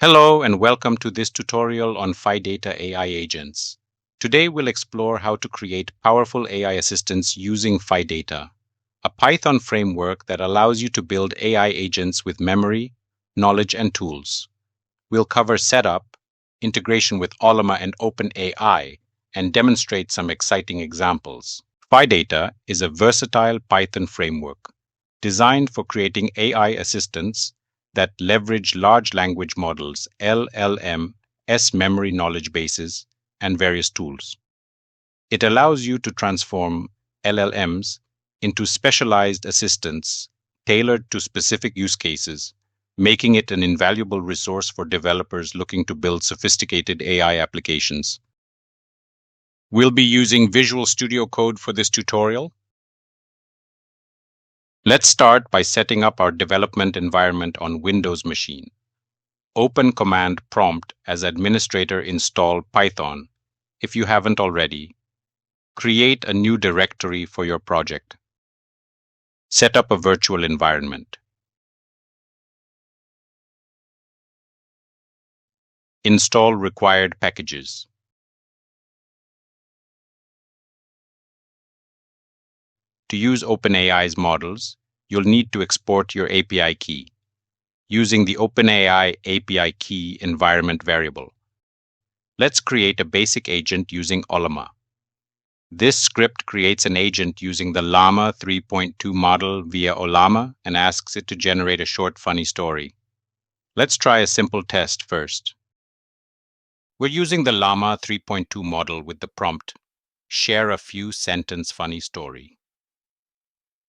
Hello and welcome to this tutorial on Phidata AI agents. Today we'll explore how to create powerful AI assistants using Phidata, a Python framework that allows you to build AI agents with memory, knowledge, and tools. We'll cover setup, integration with Ollama and OpenAI, and demonstrate some exciting examples. Phidata is a versatile Python framework designed for creating AI assistants that leverage large language models, LLM, memory knowledge bases, and various tools. It allows you to transform LLMs into specialized assistants tailored to specific use cases, making it an invaluable resource for developers looking to build sophisticated AI applications. We'll be using Visual Studio Code for this tutorial. Let's start by setting up our development environment on Windows machine. Open Command Prompt as administrator install Python if you haven't already. Create a new directory for your project. Set up a virtual environment. Install required packages. To use OpenAI's models, you'll need to export your API key using the OpenAI API key environment variable. Let's create a basic agent using Ollama. This script creates an agent using the Llama 3.2 model via Ollama and asks it to generate a short funny story. Let's try a simple test first. We're using the Llama 3.2 model with the prompt, share a few sentence funny story.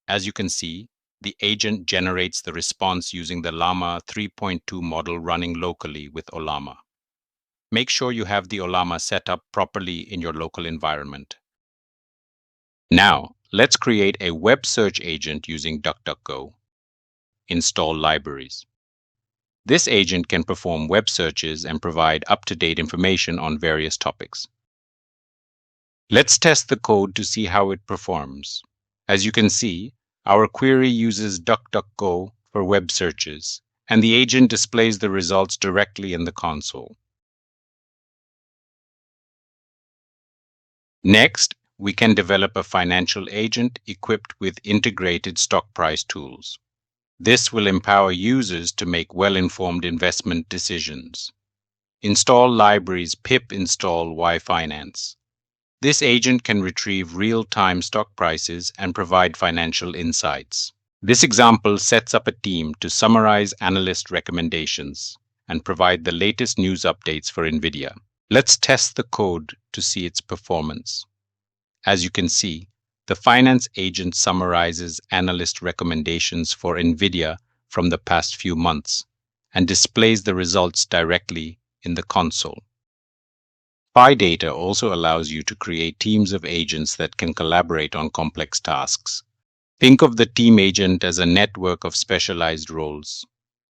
As you can see, the agent generates the response using the Llama 3.2 model running locally with Ollama. Make sure you have the Ollama set up properly in your local environment. Now, let's create a web search agent using DuckDuckGo. Install libraries. This agent can perform web searches and provide up-to-date information on various topics. Let's test the code to see how it performs. As you can see, our query uses DuckDuckGo for web searches, and the agent displays the results directly in the console. Next, we can develop a financial agent equipped with integrated stock price tools. This will empower users to make well-informed investment decisions. Install libraries pip install yfinance. This agent can retrieve real-time stock prices and provide financial insights. This example sets up a team to summarize analyst recommendations and provide the latest news updates for NVIDIA. Let's test the code to see its performance. As you can see, the finance agent summarizes analyst recommendations for NVIDIA from the past few months and displays the results directly in the console. Phidata also allows you to create teams of agents that can collaborate on complex tasks. Think of the team agent as a network of specialized roles.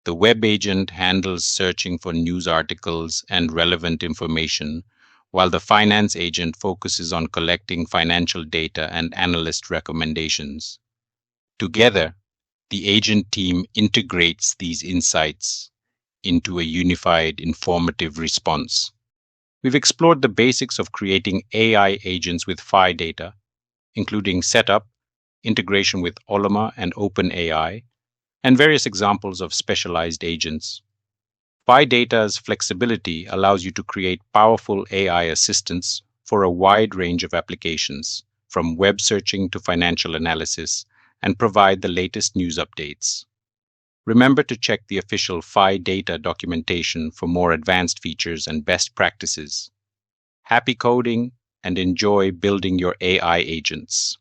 The web agent handles searching for news articles and relevant information, while the finance agent focuses on collecting financial data and analyst recommendations. Together, the agent team integrates these insights into a unified, informative response. We've explored the basics of creating AI agents with Phidata, including setup, integration with Ollama and OpenAI, and various examples of specialized agents. Phidata's flexibility allows you to create powerful AI assistants for a wide range of applications, from web searching to financial analysis, and provide the latest news updates. Remember to check the official Phidata documentation for more advanced features and best practices. Happy coding and enjoy building your AI agents.